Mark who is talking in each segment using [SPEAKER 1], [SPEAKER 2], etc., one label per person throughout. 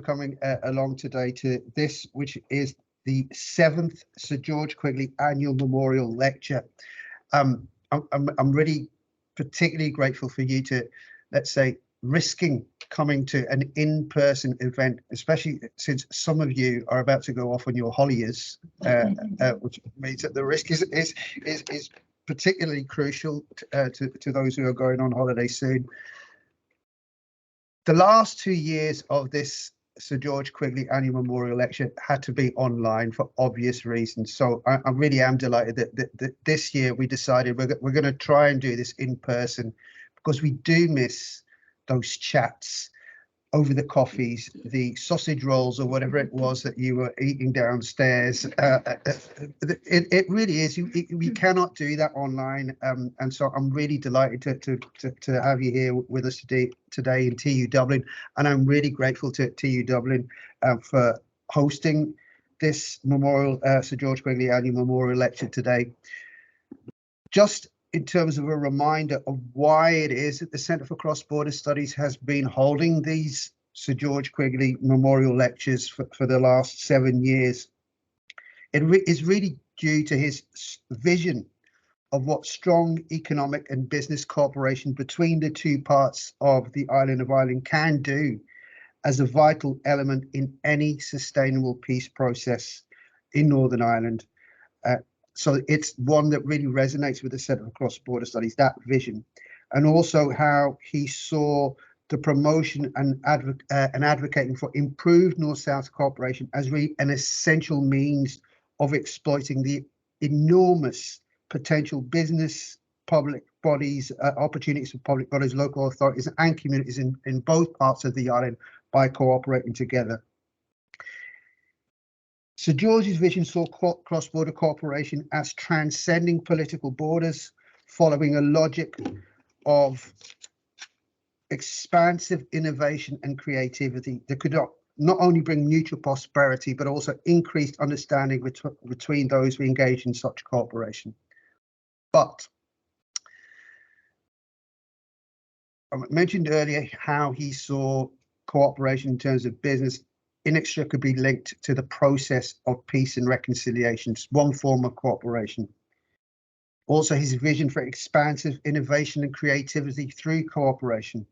[SPEAKER 1] coming along today to this, which is the 7th Sir George Quigley Annual Memorial Lecture. I'm really particularly grateful for you to, let's say, risking coming to an in-person event, especially since some of you are about to go off on your holidays, which means that the risk is particularly crucial to those who are going on holiday soon. The last 2 years of this Sir George Quigley Annual Memorial Lecture had to be online for obvious reasons. So I really am delighted that this year we decided we're going to try and do this in person, because we do miss those chats over the coffees, the sausage rolls or whatever it was that you were eating downstairs. It really is. We cannot do that online, and so I'm really delighted to have you here with us today in TU Dublin, and I'm really grateful to TU Dublin for hosting this memorial Sir George Quigley Annual Memorial Lecture today. Just in terms of a reminder of why it is that the Centre for Cross-Border Studies has been holding these Sir George Quigley Memorial Lectures for the last 7 years. It is really due to his vision of what strong economic and business cooperation between the two parts of the island of Ireland can do as a vital element in any sustainable peace process in Northern Ireland. So it's one that really resonates with the Centre for Cross-Border Studies, that vision, and also how he saw the promotion and advocating for improved North-South cooperation as really an essential means of exploiting the enormous potential business, public bodies, opportunities for public bodies, local authorities and communities in both parts of the island by cooperating together. Sir George's vision saw cross-border cooperation as transcending political borders, following a logic of expansive innovation and creativity that could not only bring mutual prosperity, but also increased understanding between those who engage in such cooperation. But I mentioned earlier how he saw cooperation in terms of business inextricably linked to the process of peace and reconciliation. It's one form of cooperation. Also, his vision for expansive innovation and creativity through cooperation.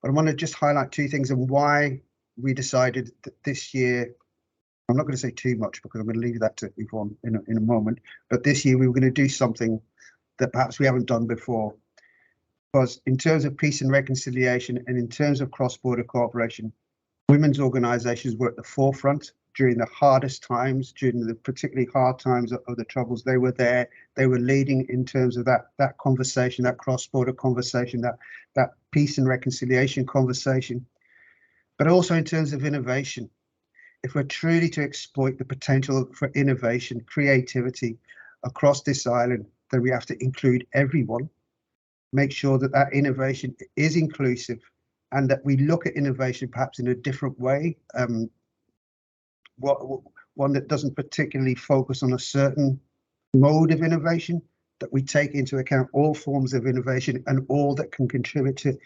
[SPEAKER 1] But I want to just highlight two things and why we decided that this year, I'm not going to say too much because I'm going to leave that to Yvonne in a moment, but this year we were going to do something that perhaps we haven't done before. Because in terms of peace and reconciliation and in terms of cross-border cooperation, women's organisations were at the forefront during the hardest times, during the particularly hard times of the Troubles. They were there. They were leading in terms of that conversation, that cross-border conversation, that peace and reconciliation conversation, but also in terms of innovation. If we're truly to exploit the potential for innovation, creativity across this island, then we have to include everyone, make sure that that innovation is inclusive, and that we look at innovation perhaps in a different way, one that doesn't particularly focus on a certain mode of innovation, that we take into account all forms of innovation and all that can contribute to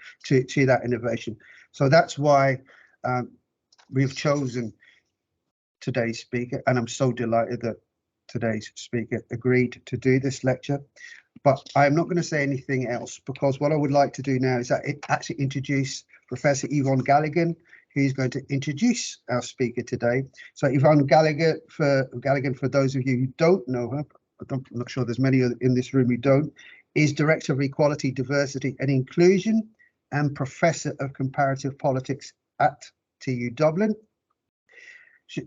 [SPEAKER 1] that innovation. So that's why we've chosen today's speaker, and I'm so delighted that today's speaker agreed to do this lecture. But I'm not going to say anything else, because what I would like to do now is actually introduce Professor Yvonne Gallagher, who's going to introduce our speaker today. So Yvonne Gallagher, for those of you who don't know her, I'm not sure there's many in this room who don't, is Director of Equality, Diversity and Inclusion and Professor of Comparative Politics at TU Dublin.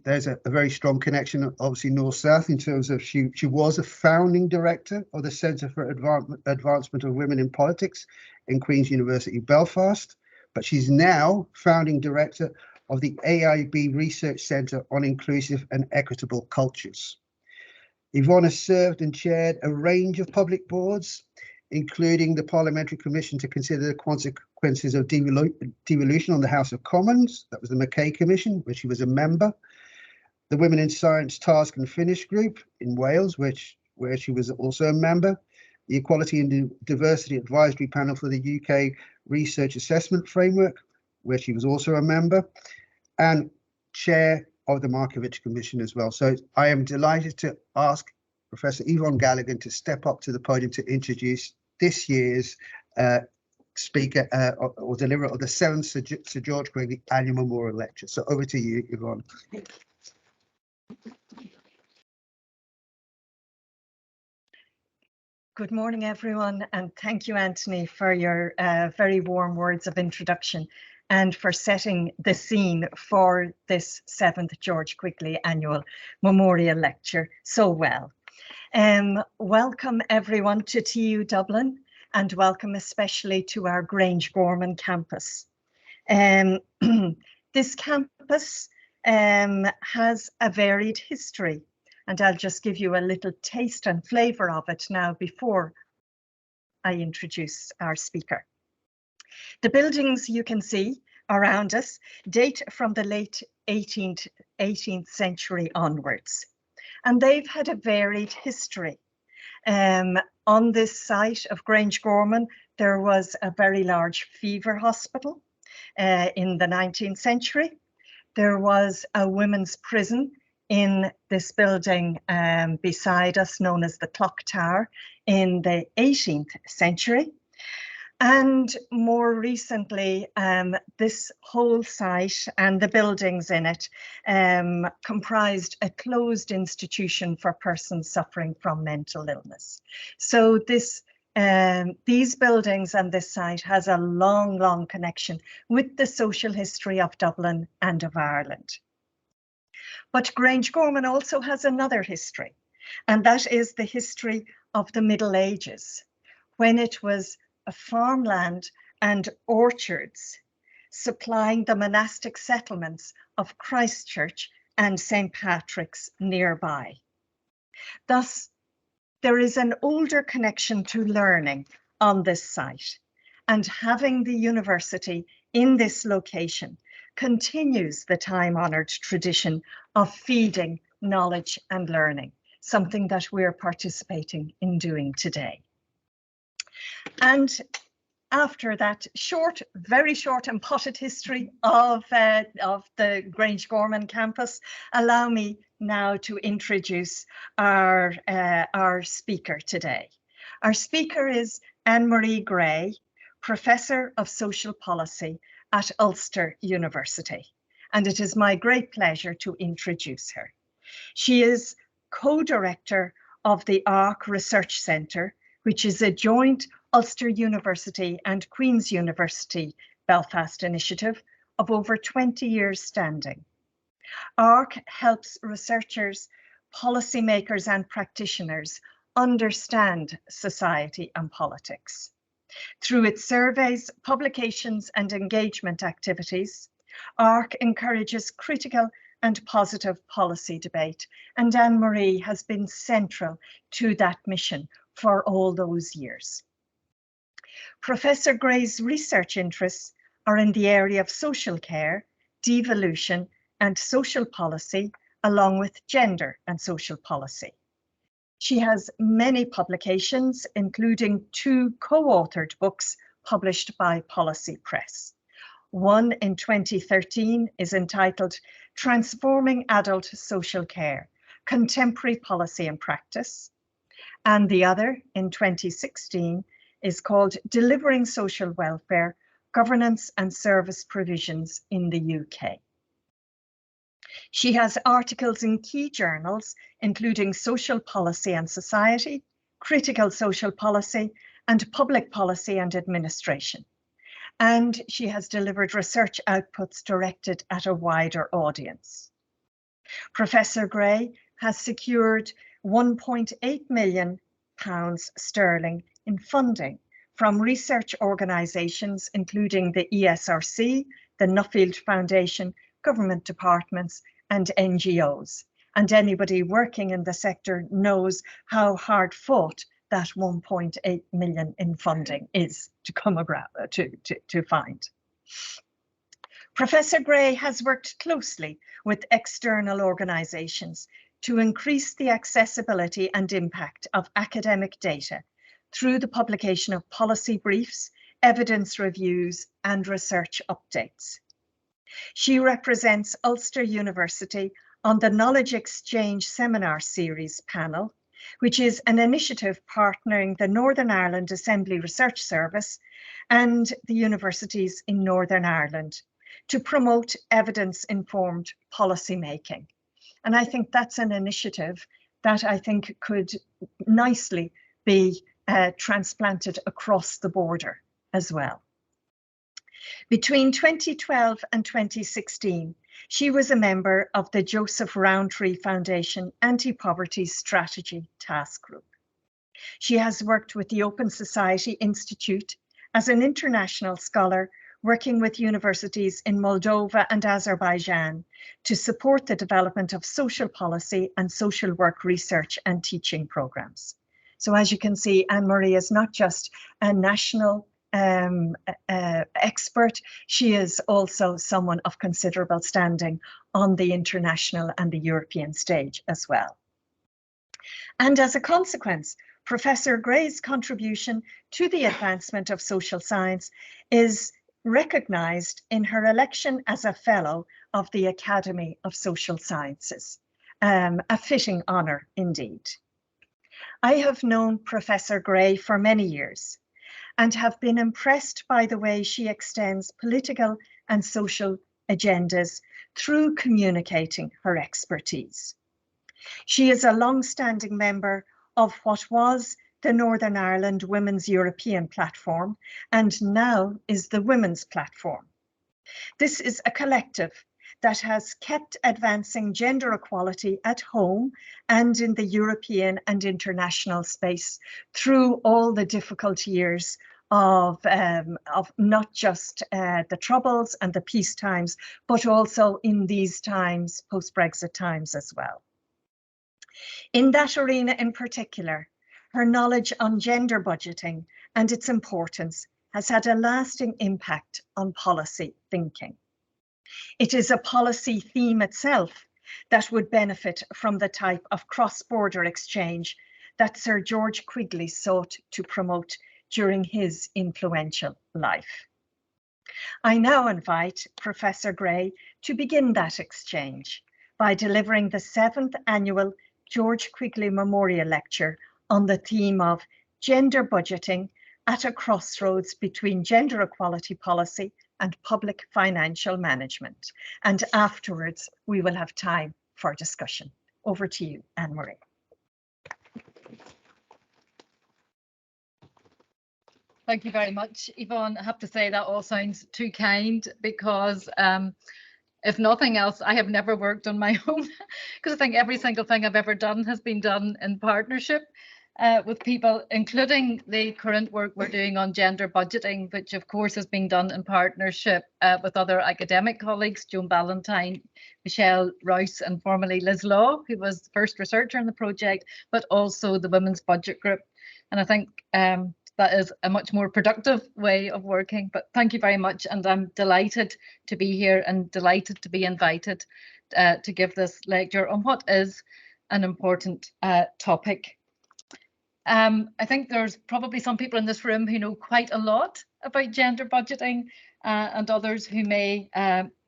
[SPEAKER 1] There's a very strong connection, obviously North-South, in terms of she was a founding director of the Centre for Advancement of Women in Politics in Queen's University Belfast, but she's now founding director of the AIB Research Centre on Inclusive and Equitable Cultures. Yvonne has served and chaired a range of public boards, including the Parliamentary Commission to consider the consequences of devolution on the House of Commons. That was the Mackay Commission, where she was a member. The Women in Science Task and Finish Group in Wales, where she was also a member. The Equality and Diversity Advisory Panel for the UK Research Assessment Framework, where she was also a member. and Chair of the Markovich Commission as well. So I am delighted to ask Professor Yvonne Gallagher to step up to the podium to introduce this year's speaker or deliverer of the 7th Sir George Quigley Annual Memorial Lecture. So over to you, Yvonne.
[SPEAKER 2] Good morning, everyone, and thank you, Anthony, for your very warm words of introduction and for setting the scene for this 7th George Quigley Annual Memorial Lecture so well. Welcome, everyone, to TU Dublin, and welcome especially to our Grangegorman campus. This campus has a varied history, and I'll just give you a little taste and flavour of it now before I introduce our speaker. The buildings you can see around us date from the late 18th century onwards, and they've had a varied history. On this site of Grangegorman, there was a very large fever hospital in the 19th century. There was a women's prison in this building beside us, known as the Clock Tower, in the 18th century. And more recently, this whole site and the buildings in it comprised a closed institution for persons suffering from mental illness. So these buildings and this site has a long, long connection with the social history of Dublin and of Ireland. But Grangegorman also has another history, and that is the history of the Middle Ages, when it was a farmland and orchards supplying the monastic settlements of Christchurch and St. Patrick's nearby. Thus, there is an older connection to learning on this site, and having the university in this location continues the time-honoured tradition of feeding knowledge and learning, something that we're participating in doing today. And after that very short and potted history of the Grangegorman campus, allow me now to introduce our speaker today. Our speaker is Anne-Marie Gray, Professor of Social Policy at Ulster University, and it is my great pleasure to introduce her. She is co-director of the ARC Research Centre, which is a joint Ulster University and Queen's University Belfast initiative of over 20 years standing. ARC helps researchers, policymakers and practitioners understand society and politics. Through its surveys, publications and engagement activities, ARC encourages critical and positive policy debate, and Anne-Marie has been central to that mission for all those years. Professor Gray's research interests are in the area of social care, devolution and social policy, along with gender and social policy. She has many publications, including 2 co-authored books published by Policy Press. One in 2013 is entitled Transforming Adult Social Care, Contemporary Policy and Practice, and the other in 2016 is called Delivering Social Welfare, Governance and Service Provisions in the UK. She has articles in key journals, including Social Policy and Society, Critical Social Policy, and Public Policy and Administration. And she has delivered research outputs directed at a wider audience. Professor Gray has secured £1.8 million in funding from research organisations, including the ESRC, the Nuffield Foundation, government departments and NGOs. And anybody working in the sector knows how hard fought that 1.8 million in funding is to come around, to find. Professor Gray has worked closely with external organisations to increase the accessibility and impact of academic data through the publication of policy briefs, evidence reviews and research updates. She represents Ulster University on the Knowledge Exchange Seminar Series panel, which is an initiative partnering the Northern Ireland Assembly Research Service and the universities in Northern Ireland to promote evidence-informed policy making. And I think that's an initiative that I think could nicely be transplanted across the border as well. Between 2012 and 2016, she was a member of the Joseph Rowntree Foundation Anti-Poverty Strategy Task Group. She has worked with the Open Society Institute as an international scholar, working with universities in Moldova and Azerbaijan to support the development of social policy and social work research and teaching programs. So as you can see, Anne-Marie is not just a national expert, she is also someone of considerable standing on the international and the European stage as well. And as a consequence, Professor Gray's contribution to the advancement of social science is recognized in her election as a Fellow of the Academy of Social Sciences, a fitting honor indeed. I have known Professor Gray for many years and have been impressed by the way she extends political and social agendas through communicating her expertise. She is a long-standing member of what was the Northern Ireland Women's European Platform and now is the Women's Platform. This is a collective that has kept advancing gender equality at home and in the European and international space through all the difficult years of not just the Troubles and the peace times, but also in these times, post-Brexit times as well. In that arena in particular, her knowledge on gender budgeting and its importance has had a lasting impact on policy thinking. It is a policy theme itself that would benefit from the type of cross-border exchange that Sir George Quigley sought to promote during his influential life. I now invite Professor Gray to begin that exchange by delivering the 7th annual George Quigley Memorial Lecture on the theme of gender budgeting at a crossroads between gender equality policy and public financial management. And afterwards, we will have time for discussion. Over to you, Anne-Marie.
[SPEAKER 3] Thank you very much, Yvonne. I have to say that all sounds too kind because if nothing else, I have never worked on my own because I think every single thing I've ever done has been done in partnership with people, including the current work we're doing on gender budgeting, which of course has been done in partnership with other academic colleagues, Joan Ballantyne, Michelle Rouse, and formerly Liz Law, who was the first researcher in the project, but also the Women's Budget Group. And I think that is a much more productive way of working. But thank you very much. And I'm delighted to be here and delighted to be invited to give this lecture on what is an important topic. I think there's probably some people in this room who know quite a lot about gender budgeting and others who may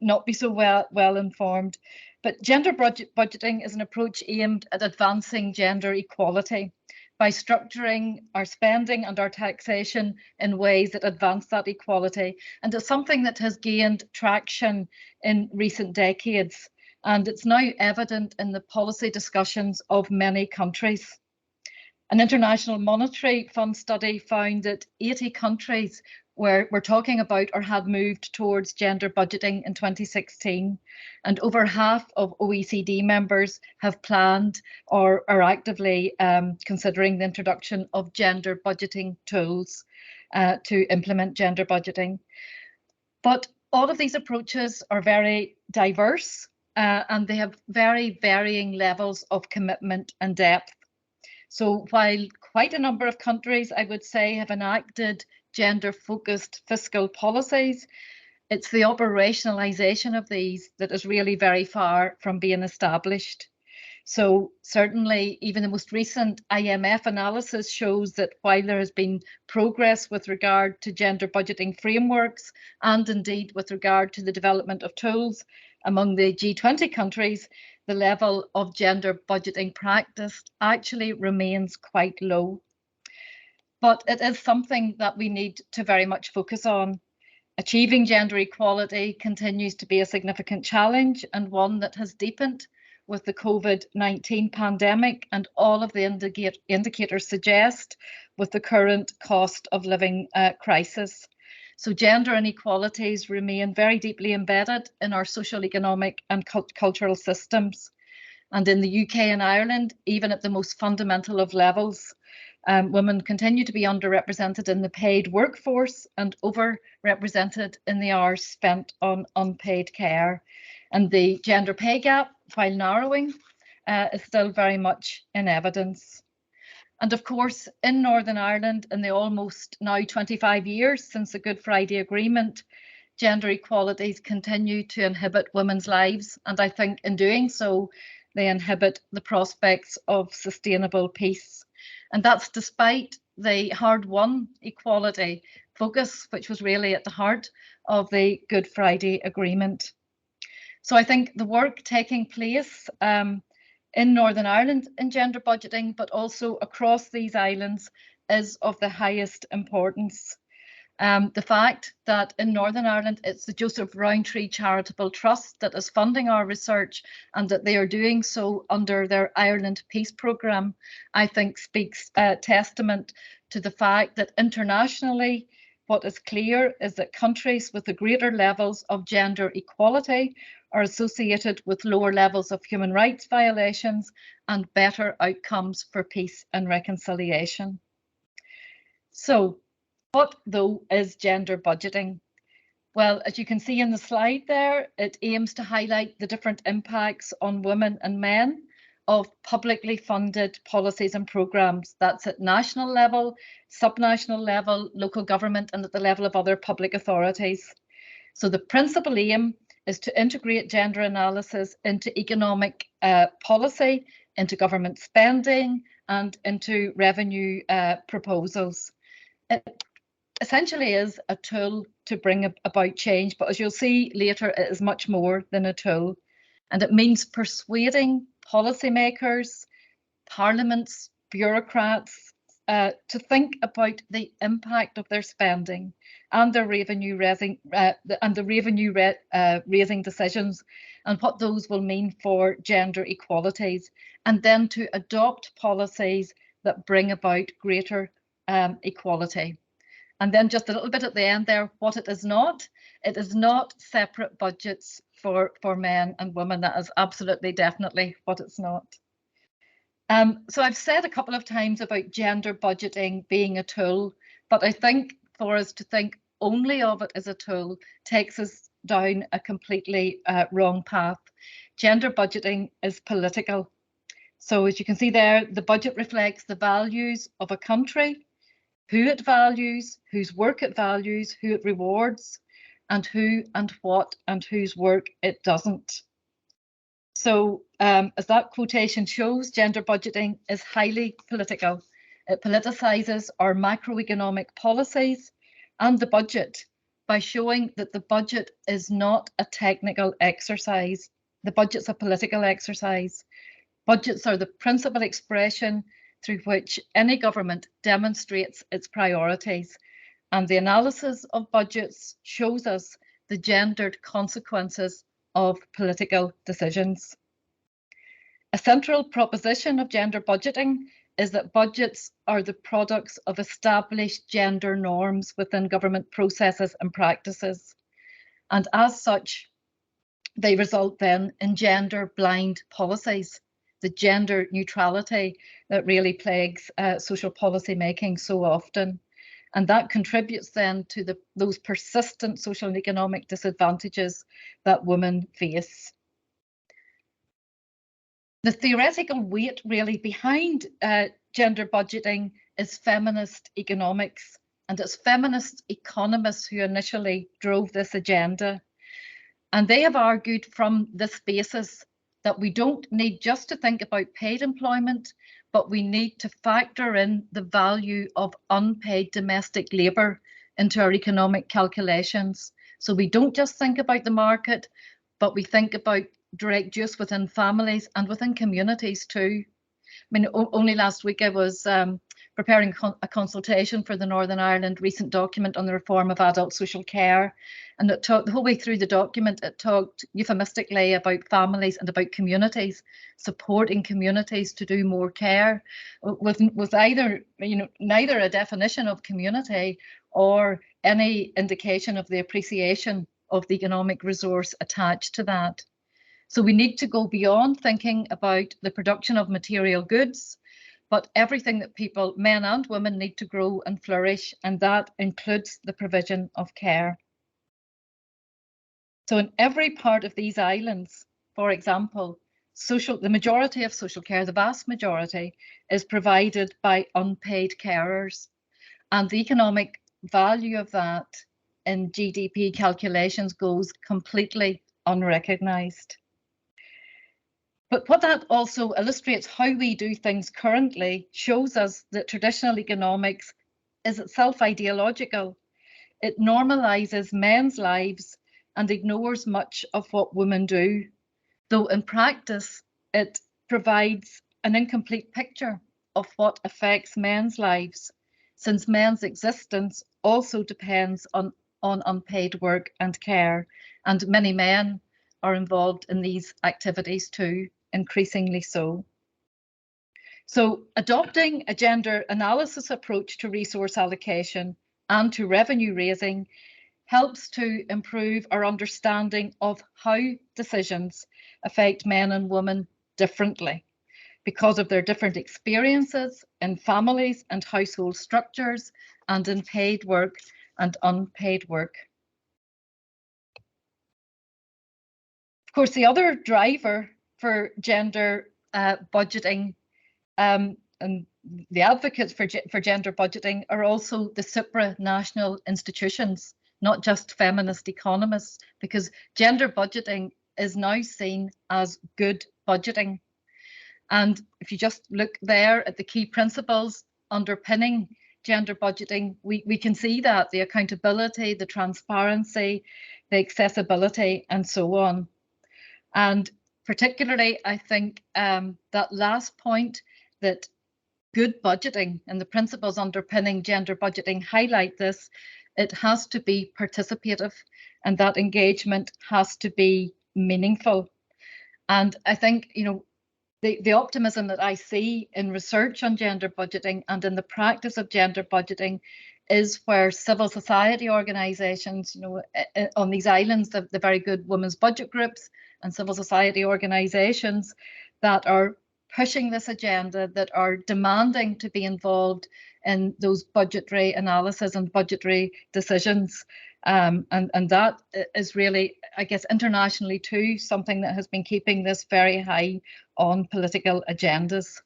[SPEAKER 3] not be so well informed. But gender budgeting is an approach aimed at advancing gender equality by structuring our spending and our taxation in ways that advance that equality. And it's something that has gained traction in recent decades. And it's now evident in the policy discussions of many countries. An International Monetary Fund study found that 80 countries were talking about or had moved towards gender budgeting in 2016. And over half of OECD members have planned or are actively considering the introduction of gender budgeting tools to implement gender budgeting. But all of these approaches are very diverse and they have very varying levels of commitment and depth. So while quite a number of countries, I would say, have enacted gender-focused fiscal policies, it's the operationalisation of these that is really very far from being established. So certainly even the most recent IMF analysis shows that while there has been progress with regard to gender budgeting frameworks and indeed with regard to the development of tools among the G20 countries, the level of gender budgeting practice actually remains quite low. But it is something that we need to very much focus on. Achieving gender equality continues to be a significant challenge and one that has deepened with the COVID-19 pandemic, and all of the indicators suggest with the current cost of living crisis. So gender inequalities remain very deeply embedded in our social, economic and cultural systems. And in the UK and Ireland, even at the most fundamental of levels, women continue to be underrepresented in the paid workforce and overrepresented in the hours spent on unpaid care. And the gender pay gap, while narrowing, is still very much in evidence. And of course, in Northern Ireland, in the almost now 25 years since the Good Friday Agreement, gender equalities continue to inhibit women's lives. And I think in doing so, they inhibit the prospects of sustainable peace. And that's despite the hard-won equality focus, which was really at the heart of the Good Friday Agreement. So I think the work taking place in Northern Ireland in gender budgeting, but also across these islands, is of the highest importance. The fact that in Northern Ireland, it's the Joseph Rowntree Charitable Trust that is funding our research, and that they are doing so under their Ireland Peace Programme, I think speaks testament to the fact that internationally, what is clear is that countries with the greater levels of gender equality are associated with lower levels of human rights violations and better outcomes for peace and reconciliation. So, what though is gender budgeting? Well, as you can see in the slide there, it aims to highlight the different impacts on women and men of publicly funded policies and programmes. That's at national level, subnational level, local government, and at the level of other public authorities. So the principal aim is to integrate gender analysis into economic policy, into government spending, and into revenue proposals. It essentially is a tool to bring about change, but as you'll see later, it is much more than a tool. And it means persuading policymakers, parliaments, bureaucrats to think about the impact of their spending and their revenue raising raising decisions, and what those will mean for gender equalities, and then to adopt policies that bring about greater equality. And then just a little bit at the end there, what it is not separate budgets for men and women. That is absolutely, definitely what it's not. So I've said a couple of times about gender budgeting being a tool, but I think for us to think only of it as a tool takes us down a completely wrong path. Gender budgeting is political. So as you can see there, the budget reflects the values of a country, who it values, whose work it values, who it rewards, and who and what and whose work it doesn't. So as that quotation shows, gender budgeting is highly political. It politicizes our macroeconomic policies and the budget by showing that the budget is not a technical exercise. The budget's a political exercise. Budgets are the principal expression through which any government demonstrates its priorities. And the analysis of budgets shows us the gendered consequences of political decisions. A central proposition of gender budgeting is that budgets are the products of established gender norms within government processes and practices. And as such, they result then in gender-blind policies, the gender neutrality that really plagues social policy making so often. And that contributes then to those persistent social and economic disadvantages that women face. The theoretical weight really behind gender budgeting is feminist economics, and it's feminist economists who initially drove this agenda. And they have argued from this basis that we don't need just to think about paid employment, but we need to factor in the value of unpaid domestic labour into our economic calculations. So we don't just think about the market, but we think about direct use within families and within communities too. I mean, only last week I was preparing a consultation for the Northern Ireland recent document on the reform of adult social care. And it talked, the whole way through the document, it talked euphemistically about families and about communities, supporting communities to do more care, with either, neither a definition of community or any indication of the appreciation of the economic resource attached to that. So we need to go beyond thinking about the production of material goods, but everything that people, men and women, need to grow and flourish, and that includes the provision of care. So in every part of these islands, for example, the majority of social care, the vast majority, is provided by unpaid carers, and the economic value of that in GDP calculations goes completely unrecognised. But what that also illustrates how we do things currently shows us that traditional economics is itself ideological. It normalises men's lives and ignores much of what women do, though in practice it provides an incomplete picture of what affects men's lives, since men's existence also depends on unpaid work and care, and many men are involved in these activities too, increasingly so. So adopting a gender analysis approach to resource allocation and to revenue raising helps to improve our understanding of how decisions affect men and women differently because of their different experiences in families and household structures and in paid work and unpaid work. Of course, the other driver for gender budgeting and the advocates for gender budgeting are also the supranational institutions, not just feminist economists, because gender budgeting is now seen as good budgeting. And if you just look there at the key principles underpinning gender budgeting, we can see that the accountability, the transparency, the accessibility, and so on. And particularly, I think that last point, that good budgeting and the principles underpinning gender budgeting highlight this. It has to be participative, and that engagement has to be meaningful. And I think, the optimism that I see in research on gender budgeting and in the practice of gender budgeting is where civil society organisations, on these islands, the very good women's budget groups and civil society organisations that are pushing this agenda, that are demanding to be involved in those budgetary analysis and budgetary decisions. And that is really, I guess, internationally too, something that has been keeping this very high on political agendas.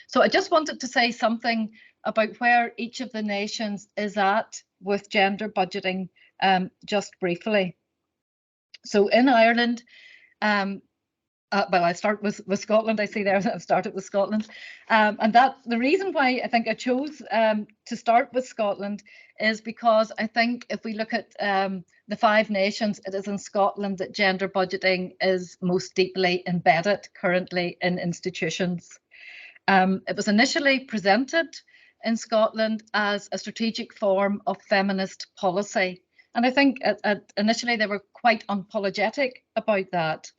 [SPEAKER 3] So I just wanted to say something about where each of the nations is at with gender budgeting, just briefly. So in Ireland, well, I start with Scotland. I see there that I've started with Scotland. And that the reason why I think I chose to start with Scotland is because I think if we look at the 5 nations, it is in Scotland that gender budgeting is most deeply embedded currently in institutions. It was initially presented in Scotland as a strategic form of feminist policy. And I think initially they were quite unapologetic about that.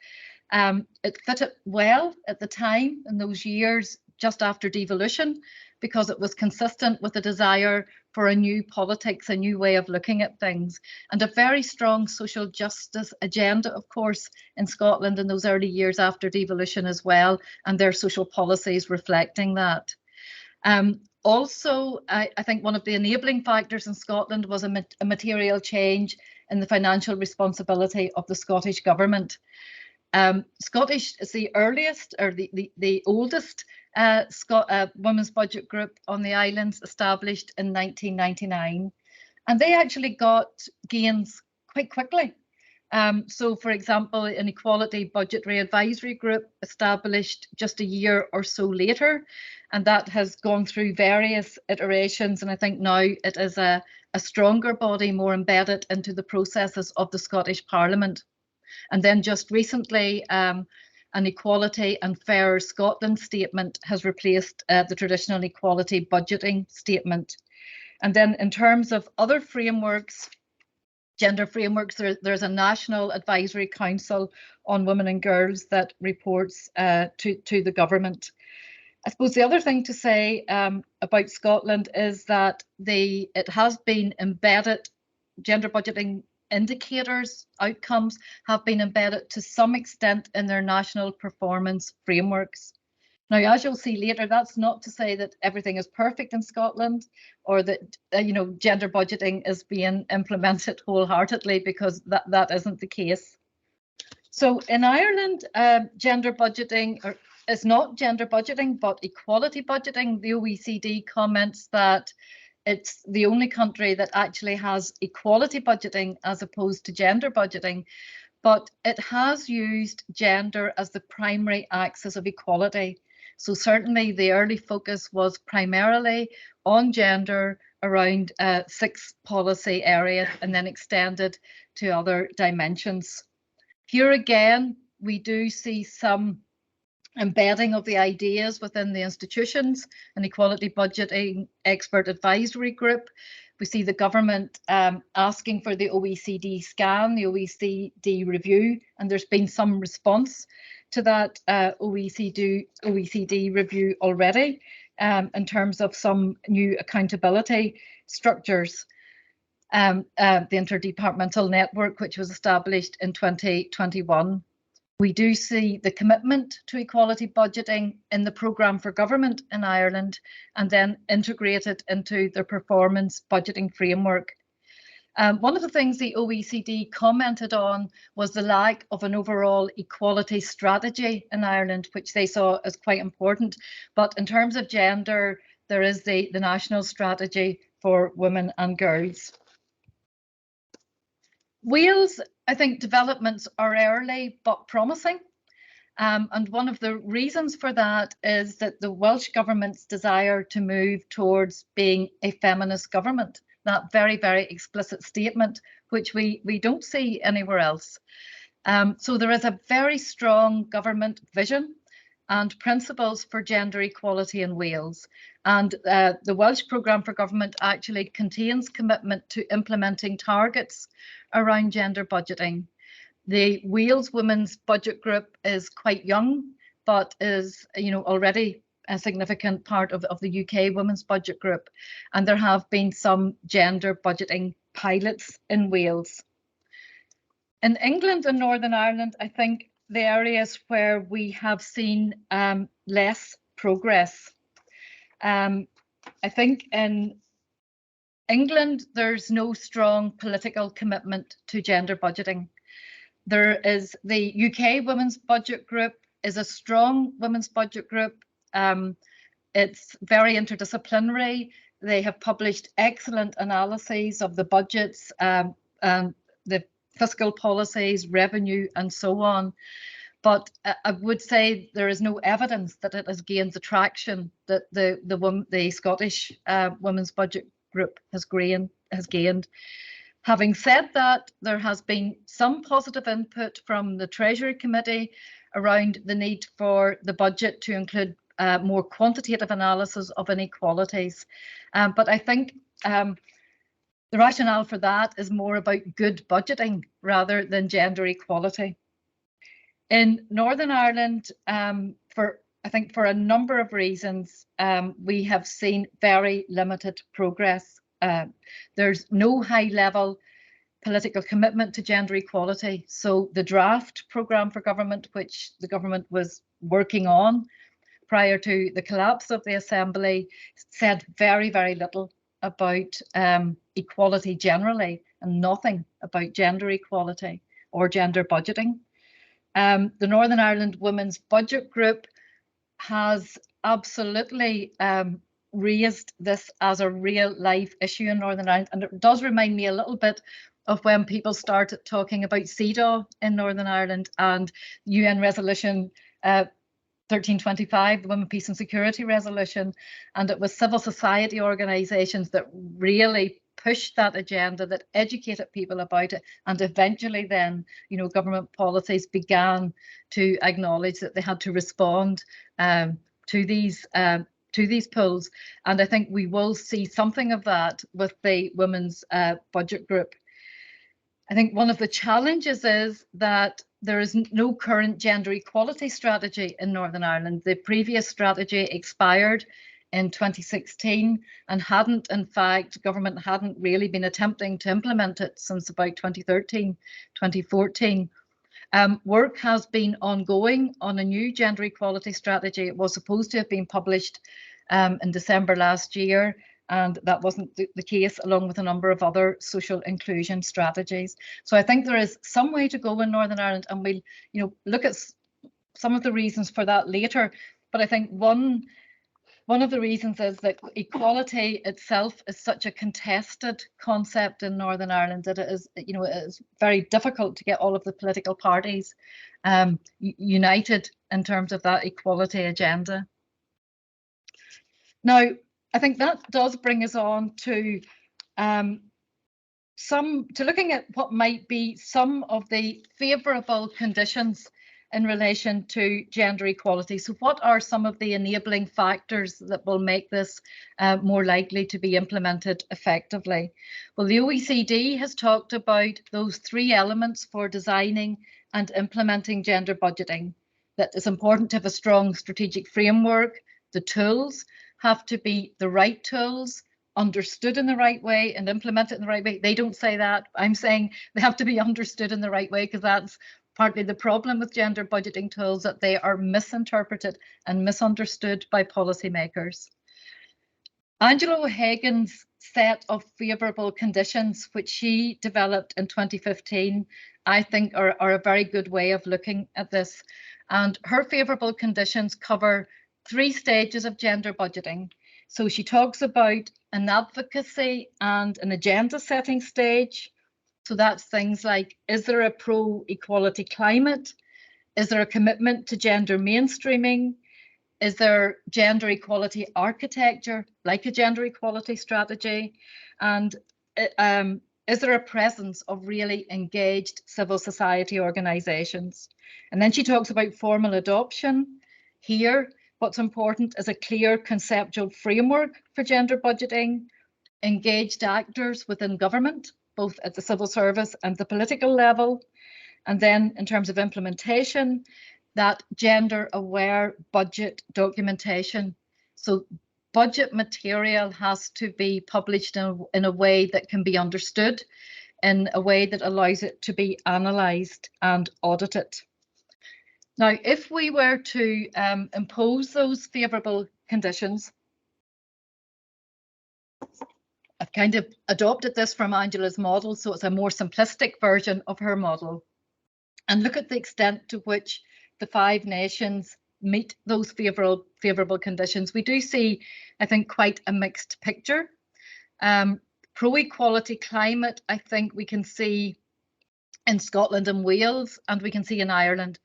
[SPEAKER 3] It fitted well at the time in those years just after devolution, because it was consistent with the desire for a new politics, a new way of looking at things, and a very strong social justice agenda, of course, in Scotland in those early years after devolution as well, and their social policies reflecting that. Also, I think one of the enabling factors in Scotland was a material change in the financial responsibility of the Scottish government. Scottish is the earliest or the oldest women's budget group on the islands, established in 1999, and they actually got gains quite quickly So, for example, an equality budgetary advisory group established just a year or so later, and that has gone through various iterations, and I think now it is a stronger body, more embedded into the processes of the Scottish Parliament. And then just recently, an Equality and Fairer Scotland statement has replaced the traditional equality budgeting statement. And then in terms of other frameworks, gender frameworks, there's a National Advisory Council on Women and Girls that reports to the government. I suppose the other thing to say about Scotland is that it has been embedded, gender budgeting indicators, outcomes have been embedded to some extent in their national performance frameworks. Now, as you'll see later, that's not to say that everything is perfect in Scotland or that gender budgeting is being implemented wholeheartedly, because that isn't the case. So in Ireland, gender budgeting is not gender budgeting, but equality budgeting. The OECD comments that it's the only country that actually has equality budgeting as opposed to gender budgeting, but it has used gender as the primary axis of equality. So certainly the early focus was primarily on gender around 6 policy areas and then extended to other dimensions. Here again, we do see some embedding of the ideas within the institutions, an equality budgeting expert advisory group. We see the government asking for the OECD scan, the OECD review, and there's been some response to that OECD review already in terms of some new accountability structures. The interdepartmental network, which was established in 2021. We do see the commitment to equality budgeting in the programme for government in Ireland and then integrated into their performance budgeting framework. One of the things the OECD commented on was the lack of an overall equality strategy in Ireland, which they saw as quite important. But in terms of gender, there is the national strategy for women and girls. Wales, I think developments are early but promising. And one of the reasons for that is that the Welsh government's desire to move towards being a feminist government, that very, very explicit statement, which we don't see anywhere else. So there is a very strong government vision and principles for gender equality in Wales. And the Welsh programme for government actually contains commitment to implementing targets around gender budgeting. The Wales Women's Budget Group is quite young, but is already a significant part of the UK Women's Budget Group. And there have been some gender budgeting pilots in Wales. In England and Northern Ireland, I think the areas where we have seen less progress. I think in England, there's no strong political commitment to gender budgeting. There is the UK Women's Budget Group is a strong women's budget group. It's very interdisciplinary. They have published excellent analyses of the budgets and the fiscal policies, revenue, and so on. But I would say there is no evidence that it has gained the traction that the Scottish Women's Budget Group has gained. Having said that, there has been some positive input from the Treasury Committee around the need for the budget to include more quantitative analysis of inequalities. But I think the rationale for that is more about good budgeting rather than gender equality. In Northern Ireland, for a number of reasons, we have seen very limited progress. There's no high-level political commitment to gender equality. So the draft programme for government, which the government was working on prior to the collapse of the Assembly, said very, very little about equality generally and nothing about gender equality or gender budgeting. The Northern Ireland Women's Budget Group has absolutely raised this as a real life issue in Northern Ireland, and it does remind me a little bit of when people started talking about CEDAW in Northern Ireland and UN Resolution 1325, the Women, Peace and Security Resolution. And it was civil society organisations that really pushed that agenda, that educated people about it, and eventually then, you know, government policies began to acknowledge that they had to respond to these polls. And I think we will see something of that with the Women's Budget Group. I think one of the challenges is that there is no current gender equality strategy in Northern Ireland. The previous strategy expired in 2016 and hadn't, in fact, government hadn't really been attempting to implement it since about 2013, 2014. Work has been ongoing on a new gender equality strategy. It was supposed to have been published in December last year, and that wasn't the case, along with a number of other social inclusion strategies. So I think there is some way to go in Northern Ireland, and we'll, you know, look at some of the reasons for that later. But I think one of the reasons is that equality itself is such a contested concept in Northern Ireland that it is, you know, it is very difficult to get all of the political parties united in terms of that equality agenda. Now, I think that does bring us on to looking at what might be some of the favourable conditions in relation to gender equality. So what are some of the enabling factors that will make this more likely to be implemented effectively? Well, the OECD has talked about those 3 elements for designing and implementing gender budgeting. That it's important to have a strong strategic framework. The tools have to be the right tools, understood in the right way and implemented in the right way. They don't say that. I'm saying they have to be understood in the right way, because that's partly the problem with gender budgeting tools, that they are misinterpreted and misunderstood by policymakers. Angela O'Hagan's set of favourable conditions, which she developed in 2015, I think are a very good way of looking at this. And her favourable conditions cover 3 stages of gender budgeting. So she talks about an advocacy and an agenda setting stage. So that's things like, is there a pro-equality climate? Is there a commitment to gender mainstreaming? Is there gender equality architecture, like a gender equality strategy? And is there a presence of really engaged civil society organisations? And then she talks about formal adoption. Here, what's important is a clear conceptual framework for gender budgeting, engaged actors within government, both at the civil service and the political level. And then in terms of implementation, that gender-aware budget documentation. So budget material has to be published in a way that can be understood, in a way that allows it to be analysed and audited. Now, if we were to impose those favourable conditions, I've kind of adopted this from Angela's model, so it's a more simplistic version of her model, and look at the extent to which the 5 nations meet those favourable conditions. We do see, I think, quite a mixed picture. Pro-equality climate, I think we can see in Scotland and Wales, and we can see in Ireland.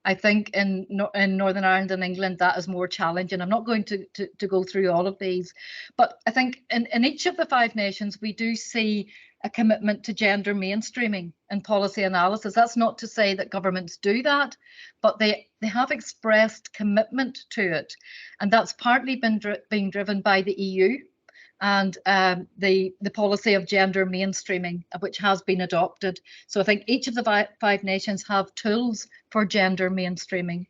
[SPEAKER 3] I think in Northern Ireland and England, that is more challenging. I'm not going to go through all of these, but I think in each of the 5 nations, we do see a commitment to gender mainstreaming in policy analysis. That's not to say that governments do that, but they have expressed commitment to it. And that's partly been being driven by the EU and the policy of gender mainstreaming, which has been adopted. So I think each of the 5 nations have tools for gender mainstreaming.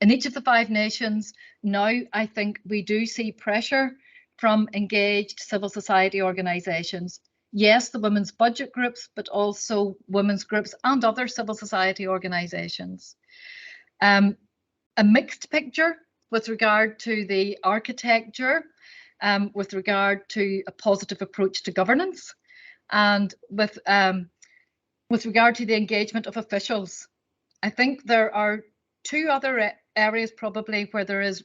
[SPEAKER 3] In each of the 5 nations now, I think we do see pressure from engaged civil society organisations. Yes, the women's budget groups, but also women's groups and other civil society organisations. A mixed picture with regard to the architecture, with regard to a positive approach to governance, and with regard to the engagement of officials. I think there are 2 other areas probably where there is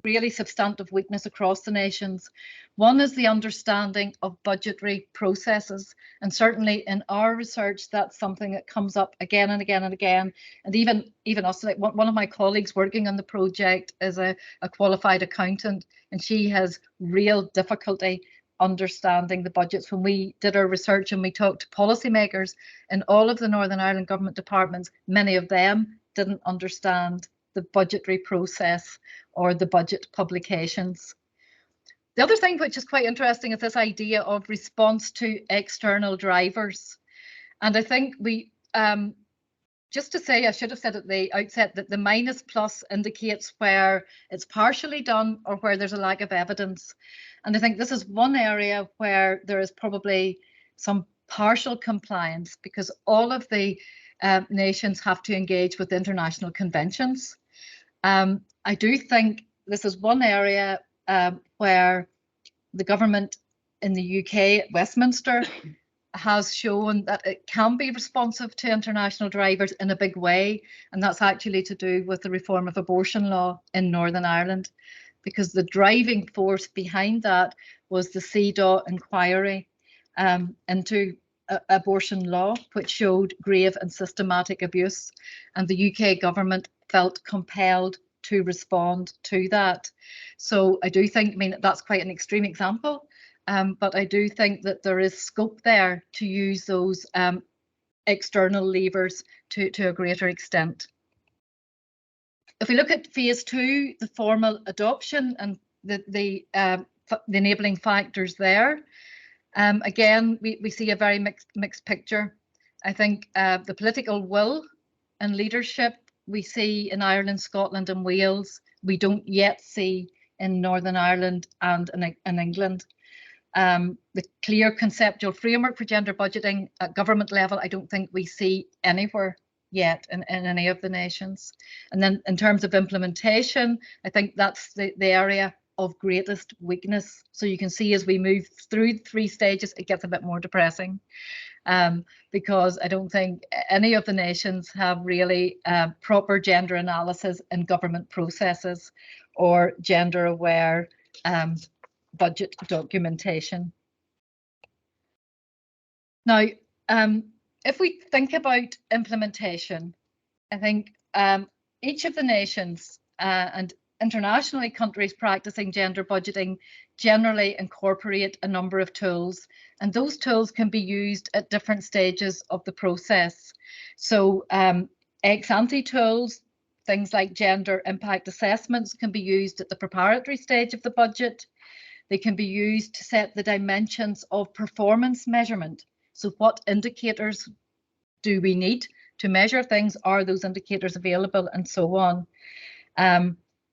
[SPEAKER 3] really substantive weakness across the nations. One is the understanding of budgetary processes, and certainly in our research that's something that comes up again and again and again. And even us, like one of my colleagues working on the project is a qualified accountant, and she has real difficulty understanding the budgets. When we did our research and we talked to policymakers in all of the Northern Ireland government departments, many of them didn't understand the budgetary process or the budget publications. The other thing which is quite interesting is this idea of response to external drivers. And I think we, just to say, I should have said at the outset that the minus plus indicates where it's partially done or where there's a lack of evidence. And I think this is one area where there is probably some partial compliance, because all of the nations have to engage with international conventions. I do think this is one area where the government in the UK at Westminster has shown that it can be responsive to international drivers in a big way, and that's actually to do with the reform of abortion law in Northern Ireland, because the driving force behind that was the CDAW inquiry into abortion law, which showed grave and systematic abuse, and the UK government felt compelled to respond to that. So I do think, I mean, that's quite an extreme example, but I do think that there is scope there to use those external levers to a greater extent. If we look at phase 2, the formal adoption and the enabling factors there, again, we see a very mixed picture. I think the political will and leadership we see in Ireland, Scotland and Wales, we don't yet see in Northern Ireland and in England. The clear conceptual framework for gender budgeting at government level, I don't think we see anywhere yet in any of the nations. And then in terms of implementation, I think that's the area of greatest weakness. So you can see as we move through the 3 stages, it gets a bit more depressing, because I don't think any of the nations have really proper gender analysis in government processes or gender aware budget documentation. Now, if we think about implementation, I think each of the nations and internationally countries practicing gender budgeting generally incorporate a number of tools, and those tools can be used at different stages of the process. So ex-ante tools, things like gender impact assessments, can be used at the preparatory stage of the budget. They can be used to set the dimensions of performance measurement. So what indicators do we need to measure things? Are those indicators available, and so on?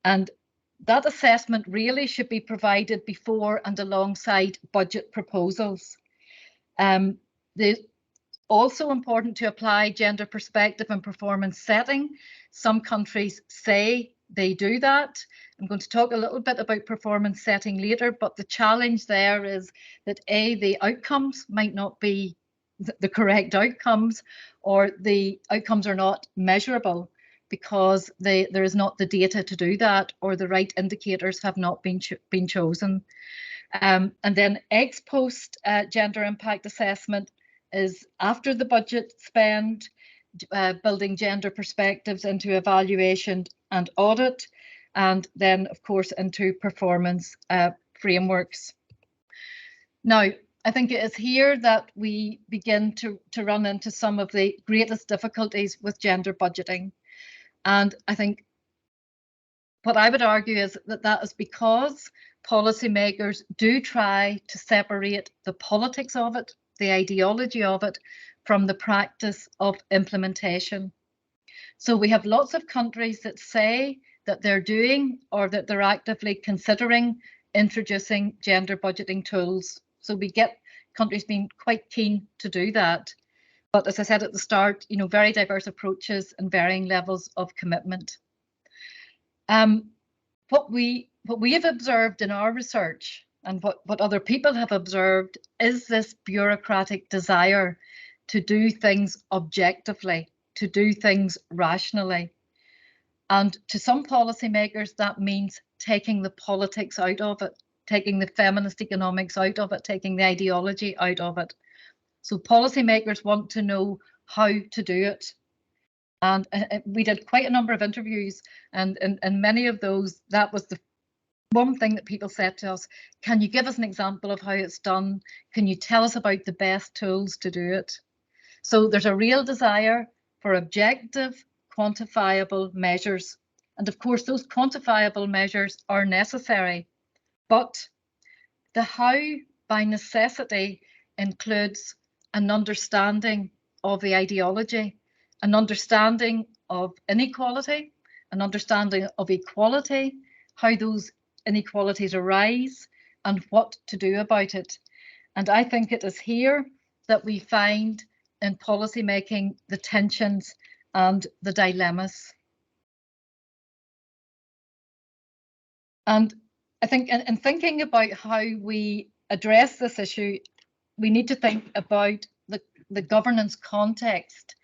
[SPEAKER 3] And that assessment really should be provided before and alongside budget proposals. It's also important to apply gender perspective and performance setting. Some countries say they do that. I'm going to talk a little bit about performance setting later, but the challenge there is that the outcomes might not be the correct outcomes, or the outcomes are not measurable because there is not the data to do that, or the right indicators have not been chosen. And then ex post gender impact assessment is after the budget spend, building gender perspectives into evaluation and audit, and then of course into performance frameworks. Now, I think it is here that we begin to run into some of the greatest difficulties with gender budgeting. And I think what I would argue is that that is because policymakers do try to separate the politics of it, the ideology of it, from the practice of implementation. So we have lots of countries that say that they're doing or that they're actively considering introducing gender budgeting tools. So we get countries being quite keen to do that. But as I said at the start, very diverse approaches and varying levels of commitment. What we have observed in our research, and what other people have observed, is this bureaucratic desire to do things objectively, to do things rationally. And to some policymakers, that means taking the politics out of it, taking the feminist economics out of it, taking the ideology out of it. So policymakers want to know how to do it. And we did quite a number of interviews, and many of those, that was the one thing that people said to us: can you give us an example of how it's done? Can you tell us about the best tools to do it? So there's a real desire for objective, quantifiable measures. And of course, those quantifiable measures are necessary. But the how, by necessity, includes an understanding of the ideology, an understanding of inequality, an understanding of equality, how those inequalities arise, and what to do about it. And I think it is here that we find in policy making the tensions and the dilemmas. And I think in thinking about how we address this issue, we need to think about the governance context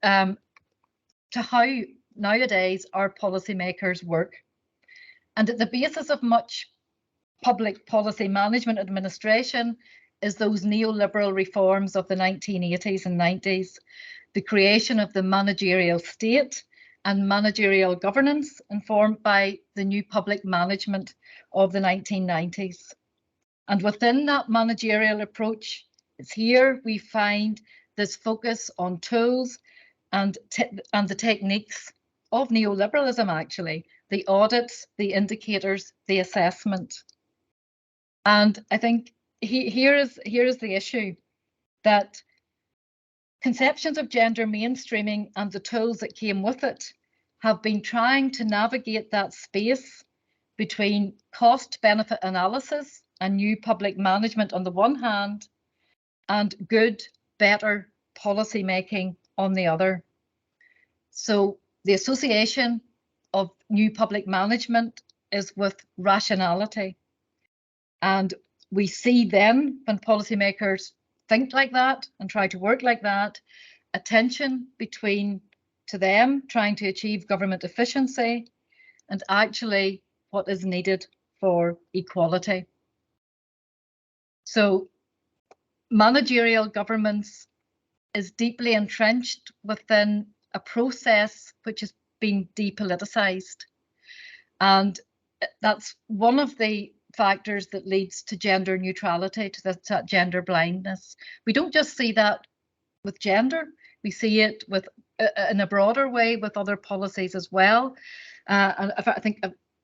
[SPEAKER 3] to how nowadays our policymakers work. And at the basis of much public policy management administration is those neoliberal reforms of the 1980s and 90s, the creation of the managerial state and managerial governance informed by the new public management of the 1990s. And within that managerial approach, it's here we find this focus on tools and the techniques of neoliberalism, actually, the audits, the indicators, the assessment. And I think here is the issue, that conceptions of gender mainstreaming and the tools that came with it have been trying to navigate that space between cost-benefit analysis and new public management on the one hand, and good, better policy making on the other. So the association of new public management is with rationality. And we see then, when policymakers think like that and try to work like that, a tension between, to them, trying to achieve government efficiency and actually what is needed for equality. So managerial governance is deeply entrenched within a process which has been depoliticized. And that's one of the factors that leads to gender neutrality, to that gender blindness. We don't just see that with gender, we see it with in a broader way with other policies as well. And I think,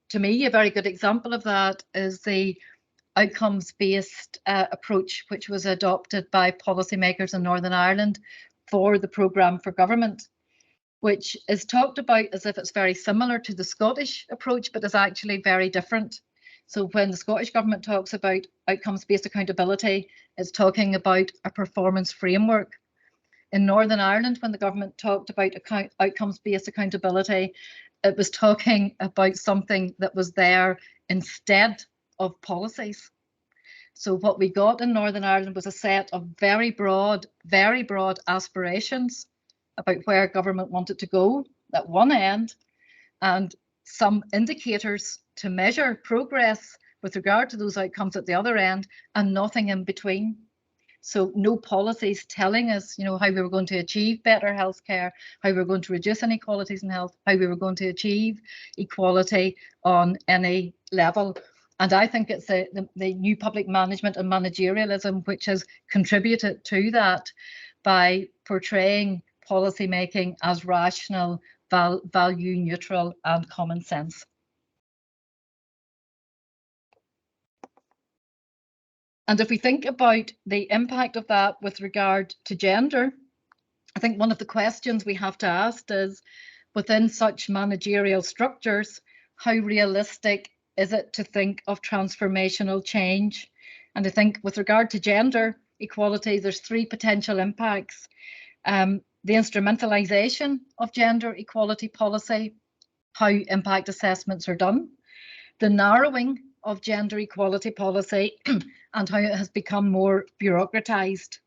[SPEAKER 3] to me, a very good example of that is the outcomes-based approach, which was adopted by policymakers in Northern Ireland for the programme for government, which is talked about as if it's very similar to the Scottish approach, but is actually very different. So when the Scottish government talks about outcomes-based accountability, it's talking about a performance framework. In Northern Ireland, when the government talked about outcomes-based accountability, it was talking about something that was there instead of policies. So what we got in Northern Ireland was a set of very broad aspirations about where government wanted to go at one end, and some indicators to measure progress with regard to those outcomes at the other end, and nothing in between. So no policies telling us, how we were going to achieve better healthcare, how we were going to reduce inequalities in health, how we were going to achieve equality on any level. And I think it's the new public management and managerialism which has contributed to that by portraying policy making as rational, value neutral and common sense. And if we think about the impact of that with regard to gender, I think one of the questions we have to ask is, within such managerial structures, how realistic is it to think of transformational change? And I think with regard to gender equality, there's three potential impacts. The instrumentalization of gender equality policy, how impact assessments are done, the narrowing of gender equality policy and how it has become more bureaucratized.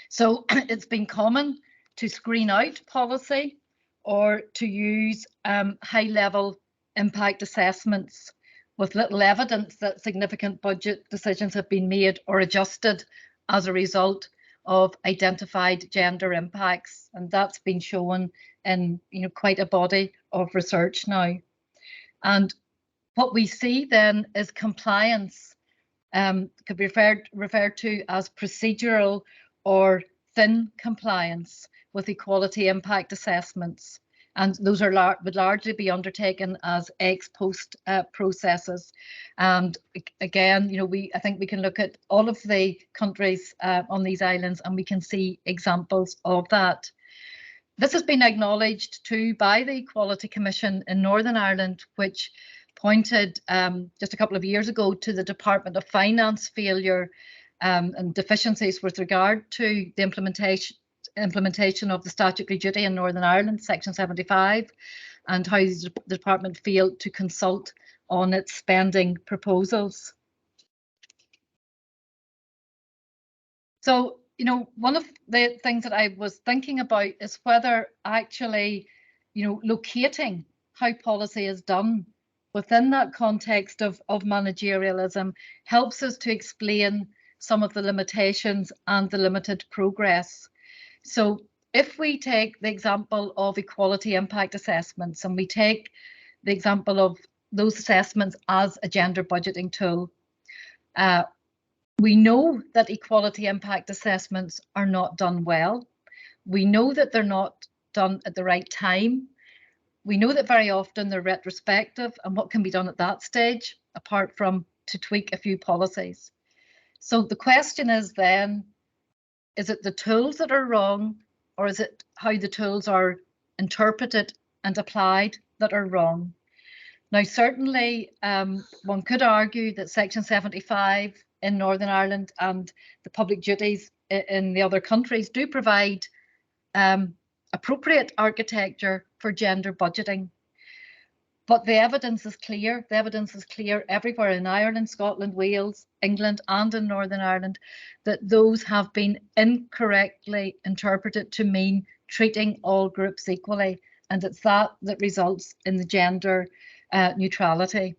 [SPEAKER 3] So it's been common to screen out policy or to use high-level impact assessments with little evidence that significant budget decisions have been made or adjusted as a result of identified gender impacts. And that's been shown in quite a body of research now. And what we see then is compliance, could be referred to as procedural or thin compliance with equality impact assessments. And those would largely be undertaken as ex post processes. And again, I think we can look at all of the countries on these islands and we can see examples of that. This has been acknowledged too by the Equality Commission in Northern Ireland, which pointed just a couple of years ago to the Department of Finance failure and deficiencies with regard to the implementation of the statutory duty in Northern Ireland, Section 75, and how the department failed to consult on its spending proposals. So, one of the things that I was thinking about is whether actually, locating how policy is done within that context of managerialism helps us to explain some of the limitations and the limited progress. So if we take the example of equality impact assessments and we take the example of those assessments as a gender budgeting tool, we know that equality impact assessments are not done well. We know that they're not done at the right time. We know that very often they're retrospective, and what can be done at that stage, apart from to tweak a few policies. So the question is then, is it the tools that are wrong, or is it how the tools are interpreted and applied that are wrong? Now, certainly, one could argue that Section 75 in Northern Ireland and the public duties in the other countries do provide appropriate architecture for gender budgeting. But the evidence is clear. The evidence is clear everywhere in Ireland, Scotland, Wales, England, and in Northern Ireland that those have been incorrectly interpreted to mean treating all groups equally. And it's that results in the gender neutrality.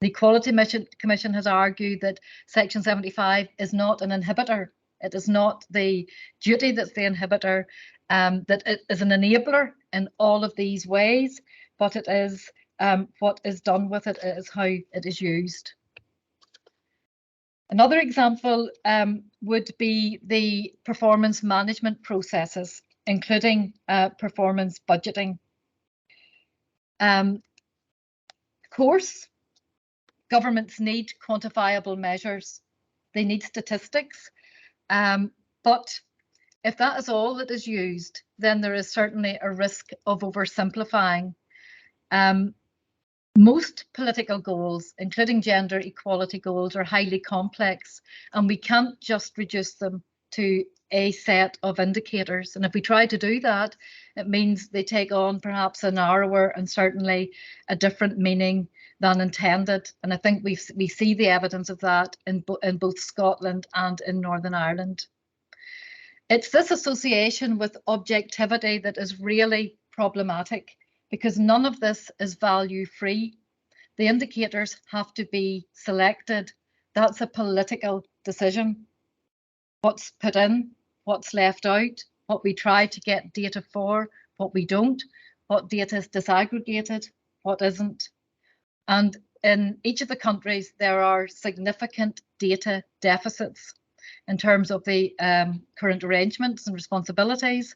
[SPEAKER 3] The Equality Commission has argued that Section 75 is not an inhibitor. It is not the duty that's the inhibitor, that it is an enabler in all of these ways, but it is what is done with it is how it is used. Another example would be the performance management processes, including performance budgeting. Of course, governments need quantifiable measures. They need statistics. But if that is all that is used, then there is certainly a risk of oversimplifying. Most political goals, including gender equality goals, are highly complex, and we can't just reduce them to a set of indicators. And if we try to do that, it means they take on perhaps a narrower and certainly a different meaning than intended. And I think we see the evidence of that in both Scotland and in Northern Ireland. It's this association with objectivity that is really problematic, because none of this is value free. The indicators have to be selected. That's a political decision. What's put in, what's left out, what we try to get data for, what we don't, what data is disaggregated, what isn't. And in each of the countries, there are significant data deficits in terms of the current arrangements and responsibilities,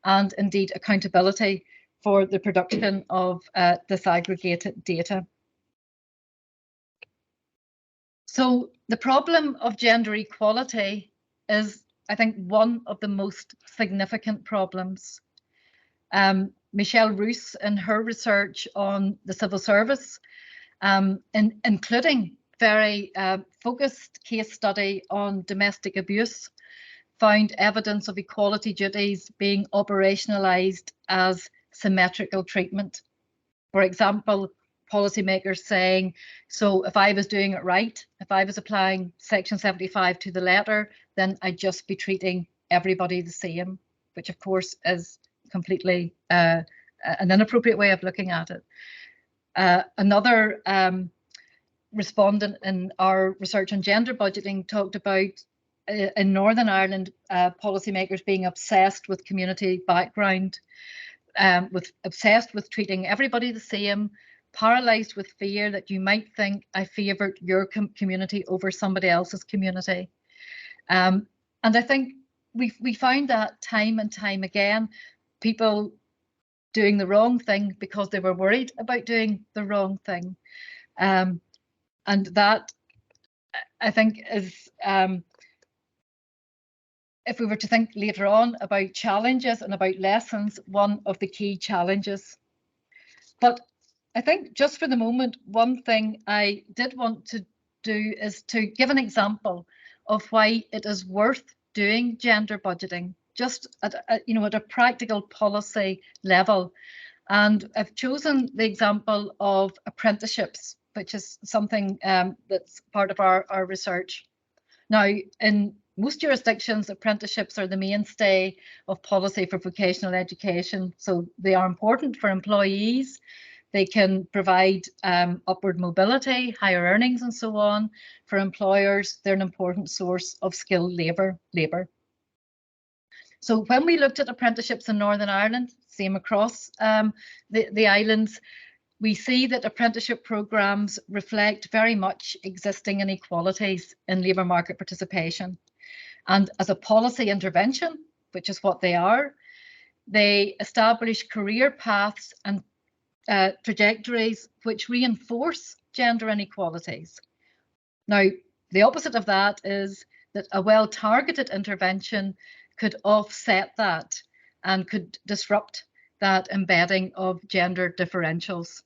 [SPEAKER 3] and indeed accountability for the production of disaggregated data. So the problem of gender equality is, I think, one of the most significant problems. Michelle Roos, in her research on the civil service, including very focused case study on domestic abuse, found evidence of equality duties being operationalised as symmetrical treatment. For example, policymakers saying, so if I was doing it right, if I was applying Section 75 to the letter, then I'd just be treating everybody the same, which of course is completely an inappropriate way of looking at it. Another respondent in our research on gender budgeting talked about in Northern Ireland policymakers being obsessed with community background, obsessed with treating everybody the same, paralysed with fear that you might think I favoured your community over somebody else's community. And I think we found that time and time again, people doing the wrong thing because they were worried about doing the wrong thing. And that, I think, is, if we were to think later on about challenges and about lessons, one of the key challenges. But I think just for the moment, one thing I did want to do is to give an example of why it is worth doing gender budgeting, just at a practical policy level. And I've chosen the example of apprenticeships, which is something that's part of our research. Now, in most jurisdictions, apprenticeships are the mainstay of policy for vocational education. So they are important for employees. They can provide upward mobility, higher earnings, and so on. For employers, they're an important source of skilled labour. So when we looked at apprenticeships in Northern Ireland, same across the islands, we see that apprenticeship programmes reflect very much existing inequalities in labour market participation. And as a policy intervention, which is what they are, they establish career paths and trajectories which reinforce gender inequalities. Now, the opposite of that is that a well-targeted intervention could offset that and could disrupt that embedding of gender differentials.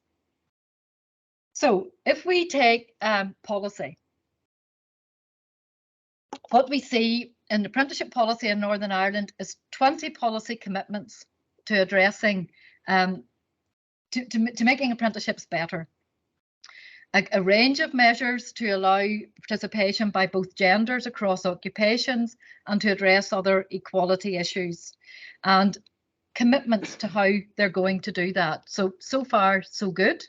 [SPEAKER 3] So if we take policy, what we see in apprenticeship policy in Northern Ireland is 20 policy commitments to addressing, to making apprenticeships better. A range of measures to allow participation by both genders across occupations and to address other equality issues, and commitments to how they're going to do that. So far, so good.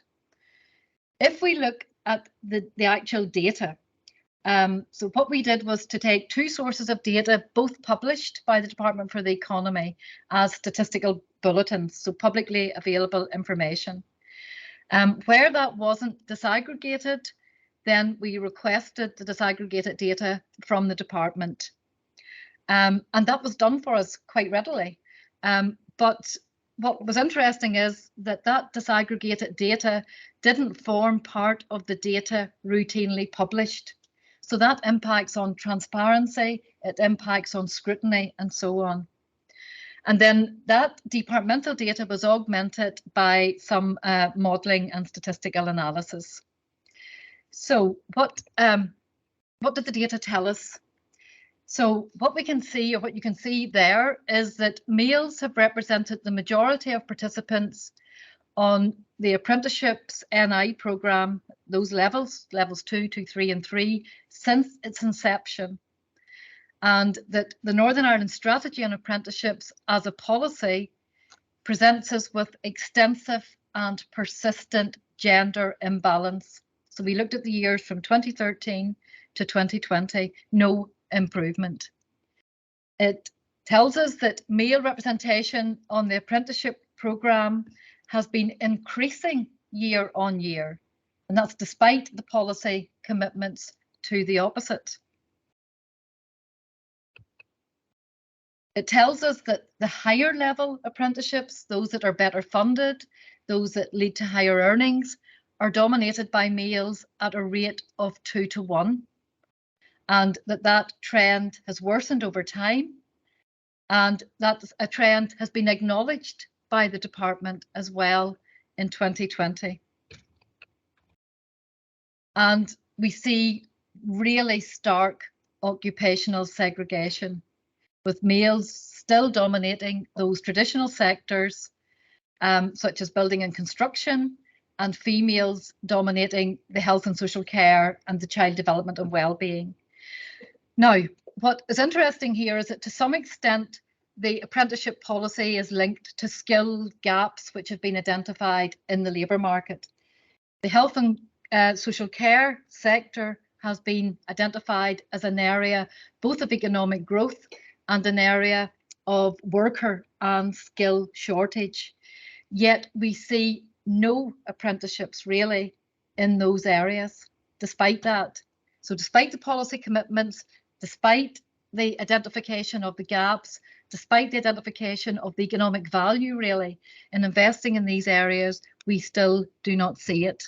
[SPEAKER 3] If we look at the actual data, so what we did was to take two sources of data, both published by the Department for the Economy as statistical bulletins, so publicly available information. Where that wasn't disaggregated, then we requested the disaggregated data from the department. And that was done for us quite readily. But what was interesting is that disaggregated data didn't form part of the data routinely published. So that impacts on transparency, it impacts on scrutiny, and so on. And then that departmental data was augmented by some modelling and statistical analysis. So what did the data tell us? So what we can see, or what you can see there, is that males have represented the majority of participants on the apprenticeships NI programme, those levels 2, 2, 3 and 3, since its inception. And that the Northern Ireland strategy on apprenticeships as a policy presents us with extensive and persistent gender imbalance. So we looked at the years from 2013 to 2020, no improvement. It tells us that male representation on the apprenticeship programme has been increasing year on year, and that's despite the policy commitments to the opposite. It tells us that the higher level apprenticeships, those that are better funded, those that lead to higher earnings, are dominated by males at a rate of 2 to 1, and that trend has worsened over time, and that a trend has been acknowledged by the department as well in 2020. And we see really stark occupational segregation, with males still dominating those traditional sectors, such as building and construction, and females dominating the health and social care and the child development and well-being. Now, what is interesting here is that to some extent, the apprenticeship policy is linked to skill gaps which have been identified in the labour market. The health and social care sector has been identified as an area both of economic growth and an area of worker and skill shortage. Yet we see no apprenticeships really in those areas, despite that. So despite the policy commitments, despite the identification of the gaps, despite the identification of the economic value really in investing in these areas, we still do not see it.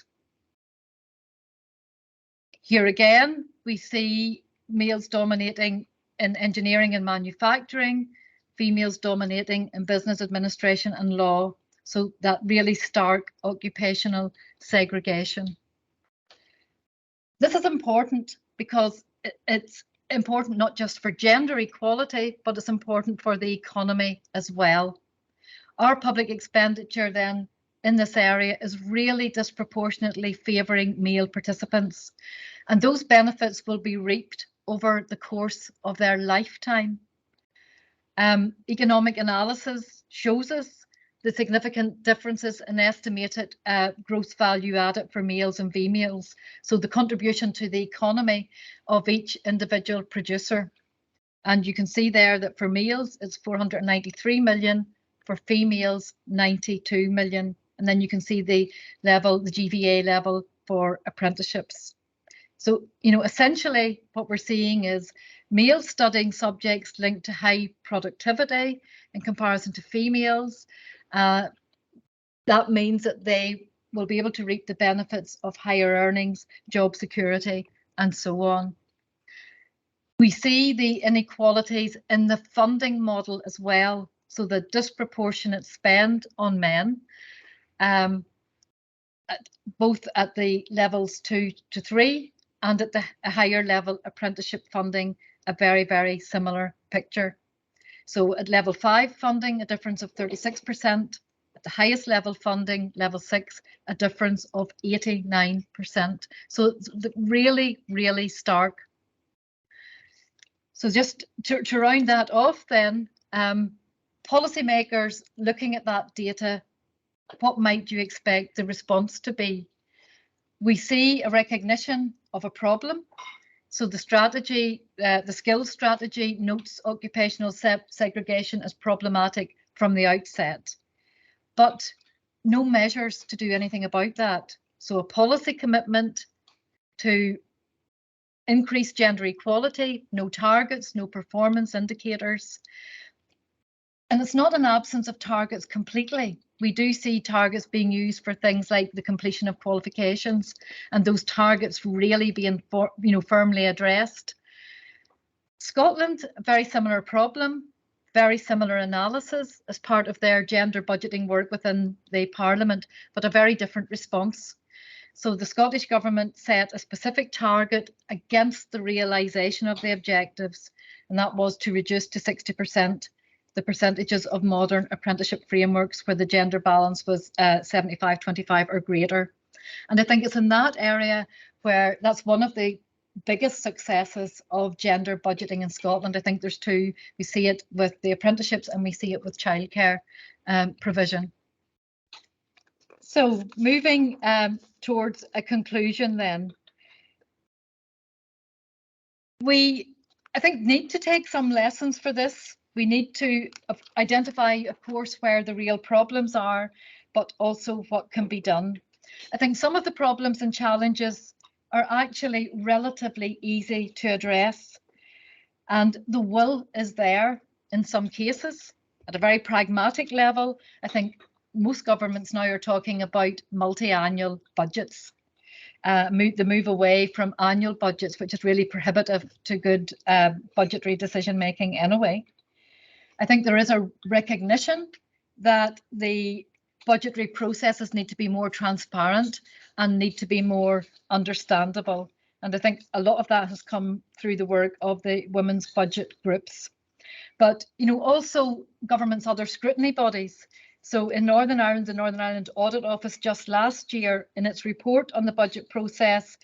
[SPEAKER 3] Here again, we see males dominating in engineering and manufacturing, females dominating in business administration and law. So that really stark occupational segregation. This is important because it's important not just for gender equality, but it's important for the economy as well. Our public expenditure then in this area is really disproportionately favouring male participants, and those benefits will be reaped over the course of their lifetime. Economic analysis shows us the significant differences in estimated gross value added for males and females, so the contribution to the economy of each individual producer. And you can see there that for males it's 493 million, for females 92 million, and then you can see the level, the GVA level for apprenticeships. So, you know, essentially what we're seeing is males studying subjects linked to high productivity in comparison to females. That means that they will be able to reap the benefits of higher earnings, job security, and so on. We see the inequalities in the funding model as well. So the disproportionate spend on men, both at the levels 2 to 3 and at the higher level apprenticeship funding, a very, very similar picture. So at level 5 funding, a difference of 36%. At the highest level funding, level 6, a difference of 89%. So it's really, really stark. So just to round that off then, policymakers looking at that data, what might you expect the response to be? We see a recognition of a problem. So the strategy, the skills strategy notes occupational segregation as problematic from the outset, but no measures to do anything about that. So a policy commitment to increase gender equality, no targets, no performance indicators. And it's not an absence of targets completely. We do see targets being used for things like the completion of qualifications, and those targets really being firmly addressed. Scotland, a very similar problem, very similar analysis as part of their gender budgeting work within the Parliament, but a very different response. So the Scottish Government set a specific target against the realisation of the objectives, and that was to reduce to 60% the percentages of modern apprenticeship frameworks where the gender balance was 75-25 or greater. And I think it's in that area where that's one of the biggest successes of gender budgeting in Scotland. I think there's two. We see it with the apprenticeships and we see it with childcare provision. So moving towards a conclusion then. We, I think, need to take some lessons for this. We need to identify, of course, where the real problems are, but also what can be done. I think some of the problems and challenges are actually relatively easy to address, and the will is there in some cases. At a very pragmatic level, I think most governments now are talking about multi-annual budgets, the move away from annual budgets, which is really prohibitive to good budgetary decision making anyway. I think there is a recognition that the budgetary processes need to be more transparent and need to be more understandable. And I think a lot of that has come through the work of the women's budget groups. But, you know, also government's other scrutiny bodies. So in Northern Ireland, the Northern Ireland Audit Office just last year in its report on the budget process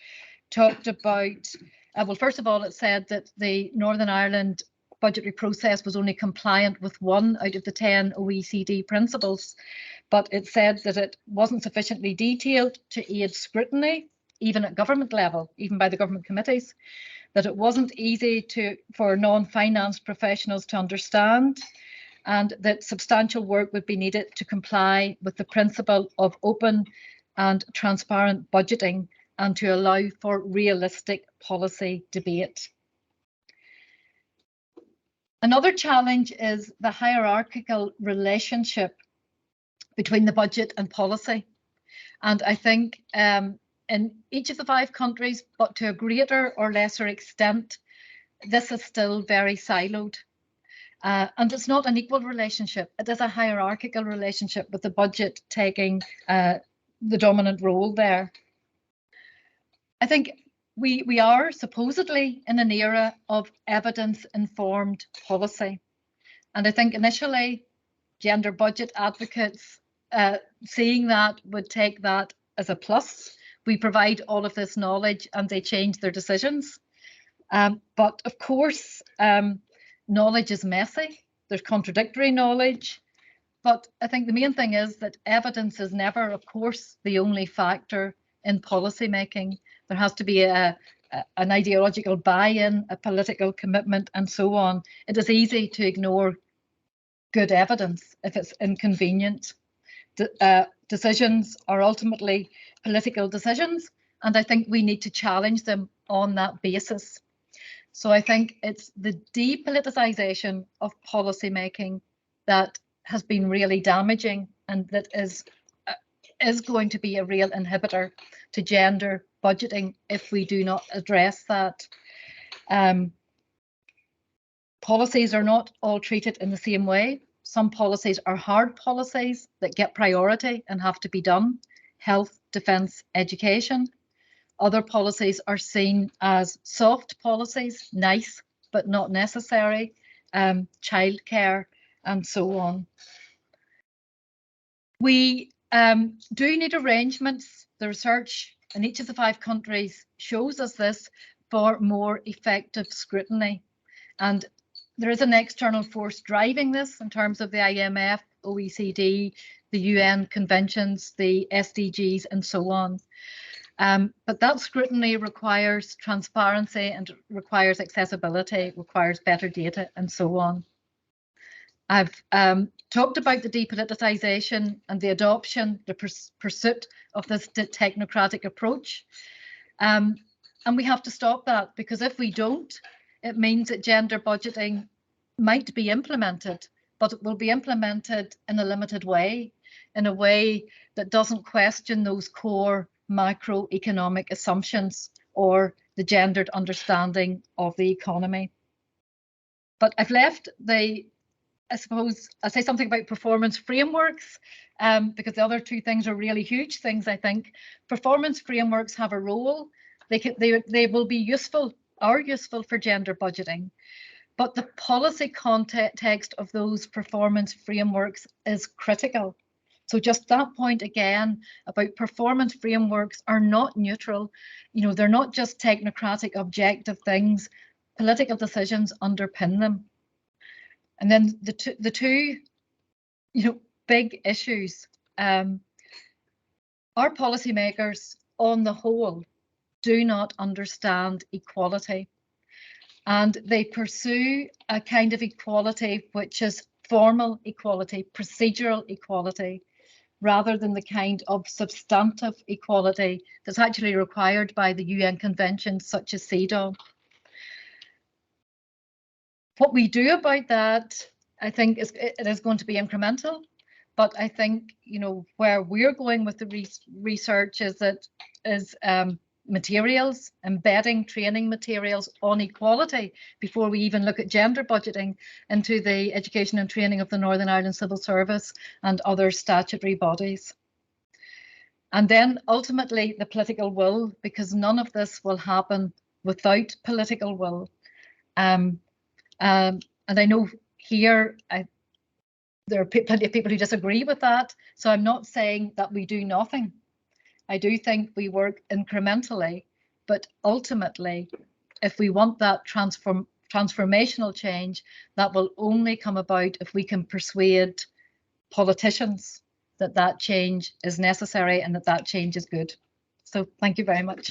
[SPEAKER 3] talked about, well, first of all, it said that the Northern Ireland budgetary process was only compliant with 1 out of the 10 OECD principles, but it said that it wasn't sufficiently detailed to aid scrutiny, even at government level, even by the government committees, that it wasn't easy for non-finance professionals to understand, and that substantial work would be needed to comply with the principle of open and transparent budgeting and to allow for realistic policy debate. Another challenge is the hierarchical relationship between the budget and policy. And I think in each of the 5 countries, but to a greater or lesser extent, this is still very siloed. And it's not an equal relationship. It is a hierarchical relationship with the budget taking the dominant role there. I think we are supposedly in an era of evidence-informed policy. And I think initially gender budget advocates seeing that would take that as a plus. We provide all of this knowledge and they change their decisions. But of course, knowledge is messy. There's contradictory knowledge. But I think the main thing is that evidence is never, of course, the only factor in policy making. There has to be an ideological buy-in, a political commitment, and so on. It is easy to ignore good evidence if it's inconvenient. Decisions are ultimately political decisions, and I think we need to challenge them on that basis. So I think it's the depoliticization of policy making that has been really damaging, and that is going to be a real inhibitor to gender budgeting if we do not address that. Policies are not all treated in the same way. Some policies are hard policies that get priority and have to be done. Health, defence, education. Other policies are seen as soft policies, nice, but not necessary. Childcare and so on. We do need arrangements. The research in each of the 5 countries shows us this for more effective scrutiny. And there is an external force driving this in terms of the IMF, OECD, the UN conventions, the SDGs, and so on. But that scrutiny requires transparency and requires accessibility, requires better data, and so on. I've talked about the depoliticization and the adoption, the pursuit of this technocratic approach. And we have to stop that, because if we don't, it means that gender budgeting might be implemented, but it will be implemented in a limited way, in a way that doesn't question those core macroeconomic assumptions or the gendered understanding of the economy. But I've left I suppose I'll say something about performance frameworks, because the other 2 things are really huge things, I think. Performance frameworks have a role. They will be useful, are useful for gender budgeting. But the policy context of those performance frameworks is critical. So just that point again about performance frameworks are not neutral. You know, they're not just technocratic objective things. Political decisions underpin them. And then the two big issues. Our policymakers, on the whole, do not understand equality, and they pursue a kind of equality which is formal equality, procedural equality, rather than the kind of substantive equality that's actually required by the UN conventions such as CEDAW. What we do about that, I think, it is going to be incremental, but I think, where we're going with the research is materials, embedding training materials on equality before we even look at gender budgeting into the education and training of the Northern Ireland Civil Service and other statutory bodies. And then ultimately the political will, because none of this will happen without political will. And I know here there are plenty of people who disagree with that. So I'm not saying that we do nothing. I do think we work incrementally, but ultimately, if we want that transformational change that will only come about if we can persuade politicians that that change is necessary and that that change is good. So thank you very much.